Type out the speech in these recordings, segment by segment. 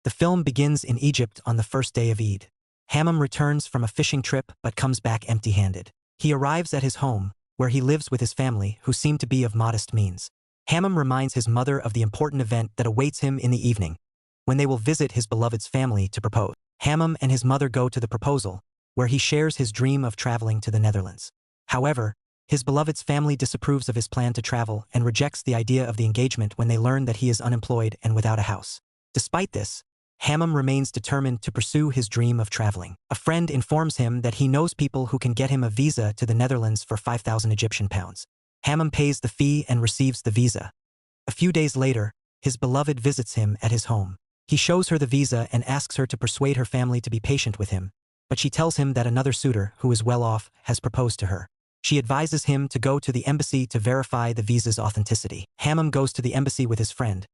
The film begins in Egypt on the first day of Eid. Hammam returns from a fishing trip but comes back empty-handed. He arrives at his home, where he lives with his family, who seem to be of modest means. Hammam reminds his mother of the important event that awaits him in the evening, when they will visit his beloved's family to propose. Hammam and his mother go to the proposal, where he shares his dream of traveling to the Netherlands. However, his beloved's family disapproves of his plan to travel and rejects the idea of the engagement when they learn that he is unemployed and without a house. Despite this, Hammam remains determined to pursue his dream of traveling. A friend informs him that he knows people who can get him a visa to the Netherlands for 5,000 Egyptian pounds. Hammam pays the fee and receives the visa. A few days later, his beloved visits him at his home. He shows her the visa and asks her to persuade her family to be patient with him, but she tells him that another suitor, who is well off, has proposed to her. She advises him to go to the embassy to verify the visa's authenticity. Hammam goes to the embassy with his friend,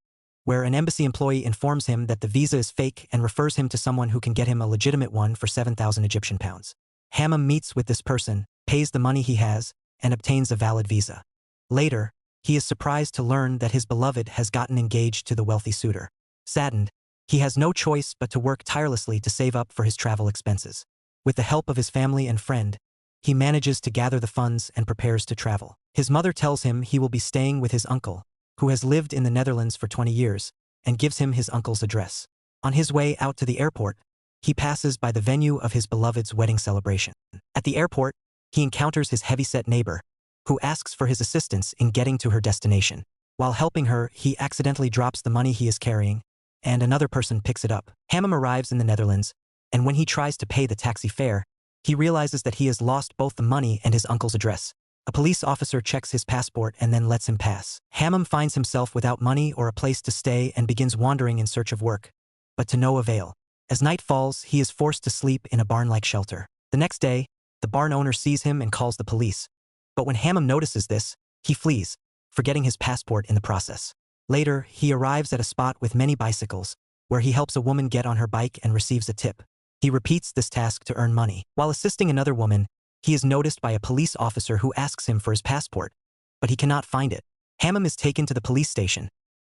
where an embassy employee informs him that the visa is fake and refers him to someone who can get him a legitimate one for 7,000 Egyptian pounds. Hammam meets with this person, pays the money he has, and obtains a valid visa. Later, he is surprised to learn that his beloved has gotten engaged to the wealthy suitor. Saddened, he has no choice but to work tirelessly to save up for his travel expenses. With the help of his family and friend, he manages to gather the funds and prepares to travel. His mother tells him he will be staying with his uncle, who has lived in the Netherlands for 20 years, and gives him his uncle's address. On his way out to the airport, he passes by the venue of his beloved's wedding celebration. At the airport, he encounters his heavyset neighbor, who asks for his assistance in getting to her destination. While helping her, he accidentally drops the money he is carrying, and another person picks it up. Hammam arrives in the Netherlands, and when he tries to pay the taxi fare, he realizes that he has lost both the money and his uncle's address. A police officer checks his passport and then lets him pass. Hammam finds himself without money or a place to stay and begins wandering in search of work, but to no avail. As night falls, he is forced to sleep in a barn-like shelter. The next day, the barn owner sees him and calls the police. But when Hammam notices this, he flees, forgetting his passport in the process. Later, he arrives at a spot with many bicycles, where he helps a woman get on her bike and receives a tip. He repeats this task to earn money. While assisting another woman, he is noticed by a police officer who asks him for his passport, but he cannot find it. Hammam is taken to the police station,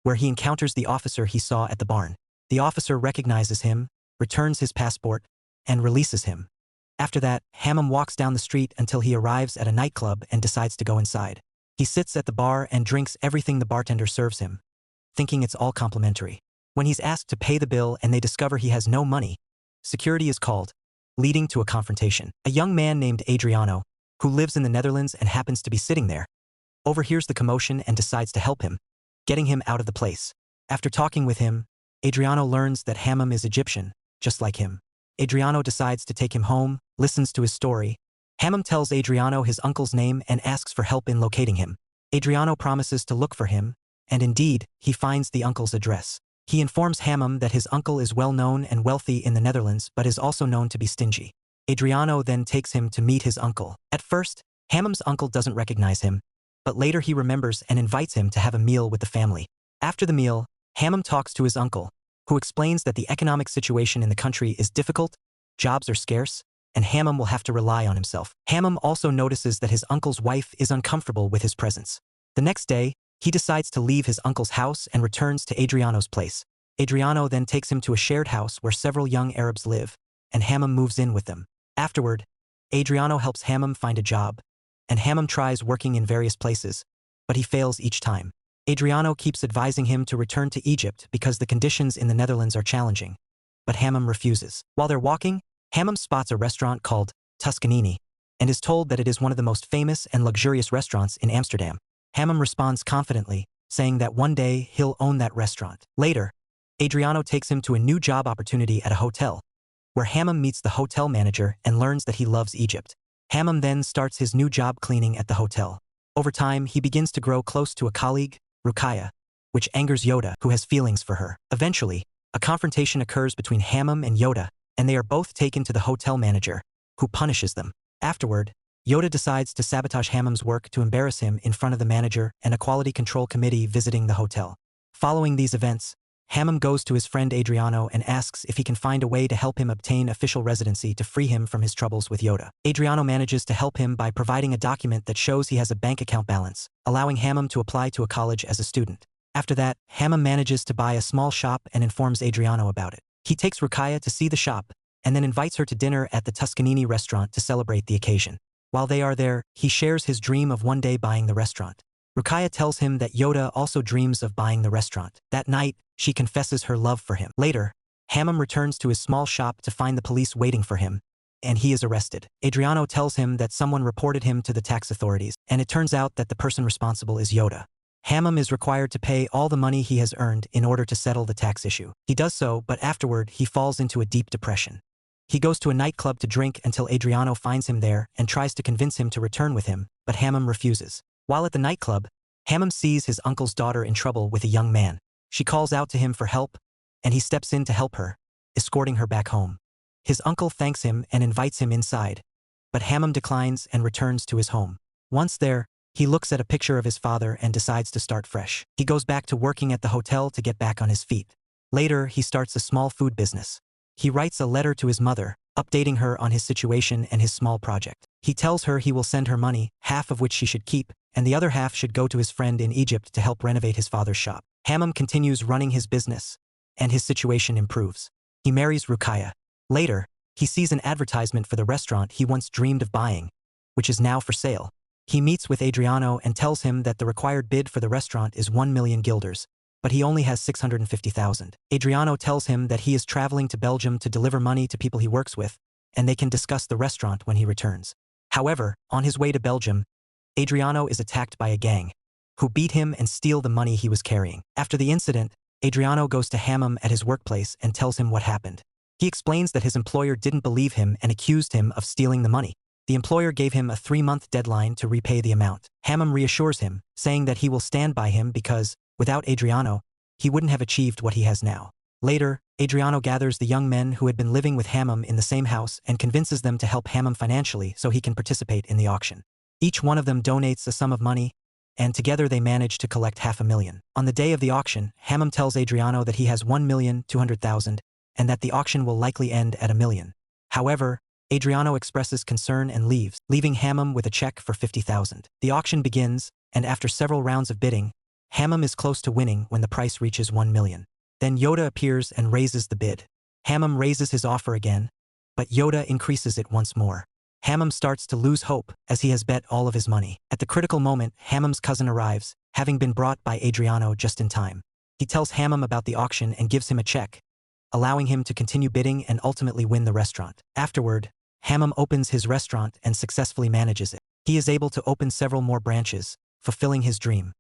where he encounters the officer he saw at the barn. The officer recognizes him, returns his passport, and releases him. After that, Hammam walks down the street until he arrives at a nightclub and decides to go inside. He sits at the bar and drinks everything the bartender serves him, thinking it's all complimentary. When he's asked to pay the bill and they discover he has no money, security is called, leading to a confrontation. A young man named Adriano, who lives in the Netherlands and happens to be sitting there, overhears the commotion and decides to help him, getting him out of the place. After talking with him, Adriano learns that Hammam is Egyptian, just like him. Adriano decides to take him home, listens to his story. Hammam tells Adriano his uncle's name and asks for help in locating him. Adriano promises to look for him, and indeed, he finds the uncle's address. He informs Hammam that his uncle is well known and wealthy in the Netherlands but is also known to be stingy. Adriano then takes him to meet his uncle. At first, Hammam's uncle doesn't recognize him, but later he remembers and invites him to have a meal with the family. After the meal, Hammam talks to his uncle, who explains that the economic situation in the country is difficult, jobs are scarce, and Hammam will have to rely on himself. Hammam also notices that his uncle's wife is uncomfortable with his presence. The next day, he decides to leave his uncle's house and returns to Adriano's place. Adriano then takes him to a shared house where several young Arabs live, and Hammam moves in with them. Afterward, Adriano helps Hammam find a job, and Hammam tries working in various places, but he fails each time. Adriano keeps advising him to return to Egypt because the conditions in the Netherlands are challenging, but Hammam refuses. While they're walking, Hammam spots a restaurant called Tuscanini and is told that it is one of the most famous and luxurious restaurants in Amsterdam. Hammam responds confidently, saying that one day he'll own that restaurant. Later, Adriano takes him to a new job opportunity at a hotel, where Hammam meets the hotel manager and learns that he loves Egypt. Hammam then starts his new job cleaning at the hotel. Over time, he begins to grow close to a colleague, Ruqayya, which angers Yoda, who has feelings for her. Eventually, a confrontation occurs between Hammam and Yoda, and they are both taken to the hotel manager, who punishes them. Afterward, Yoda decides to sabotage Hammam's work to embarrass him in front of the manager and a quality control committee visiting the hotel. Following these events, Hammam goes to his friend Adriano and asks if he can find a way to help him obtain official residency to free him from his troubles with Yoda. Adriano manages to help him by providing a document that shows he has a bank account balance, allowing Hammam to apply to a college as a student. After that, Hammam manages to buy a small shop and informs Adriano about it. He takes Ruqayya to see the shop, and then invites her to dinner at the Tuscanini restaurant to celebrate the occasion. While they are there, he shares his dream of one day buying the restaurant. Ruqayya tells him that Yoda also dreams of buying the restaurant. That night, she confesses her love for him. Later, Hammam returns to his small shop to find the police waiting for him, and he is arrested. Adriano tells him that someone reported him to the tax authorities, and it turns out that the person responsible is Yoda. Hammam is required to pay all the money he has earned in order to settle the tax issue. He does so, but afterward, he falls into a deep depression. He goes to a nightclub to drink until Adriano finds him there and tries to convince him to return with him, but Hammam refuses. While at the nightclub, Hammam sees his uncle's daughter in trouble with a young man. She calls out to him for help, and he steps in to help her, escorting her back home. His uncle thanks him and invites him inside, but Hammam declines and returns to his home. Once there, he looks at a picture of his father and decides to start fresh. He goes back to working at the hotel to get back on his feet. Later, he starts a small food business. He writes a letter to his mother, updating her on his situation and his small project. He tells her he will send her money, half of which she should keep, and the other half should go to his friend in Egypt to help renovate his father's shop. Hammam continues running his business, and his situation improves. He marries Ruqayya. Later, he sees an advertisement for the restaurant he once dreamed of buying, which is now for sale. He meets with Adriano and tells him that the required bid for the restaurant is 1 million guilders, but he only has 650,000. Adriano tells him that he is traveling to Belgium to deliver money to people he works with, and they can discuss the restaurant when he returns. However, on his way to Belgium, Adriano is attacked by a gang, who beat him and steal the money he was carrying. After the incident, Adriano goes to Hammam at his workplace and tells him what happened. He explains that his employer didn't believe him and accused him of stealing the money. The employer gave him a 3-month deadline to repay the amount. Hammam reassures him, saying that he will stand by him because, without Adriano, he wouldn't have achieved what he has now. Later, Adriano gathers the young men who had been living with Hammam in the same house and convinces them to help Hammam financially so he can participate in the auction. Each one of them donates a sum of money, and together they manage to collect 500,000. On the day of the auction, Hammam tells Adriano that he has 1,200,000 and that the auction will likely end at 1 million. However, Adriano expresses concern and leaves, leaving Hammam with a check for 50,000. The auction begins, and after several rounds of bidding, Hammam is close to winning when the price reaches 1 million. Then Yoda appears and raises the bid. Hammam raises his offer again, but Yoda increases it once more. Hammam starts to lose hope as he has bet all of his money. At the critical moment, Hammam's cousin arrives, having been brought by Adriano just in time. He tells Hammam about the auction and gives him a check, allowing him to continue bidding and ultimately win the restaurant. Afterward, Hammam opens his restaurant and successfully manages it. He is able to open several more branches, fulfilling his dream.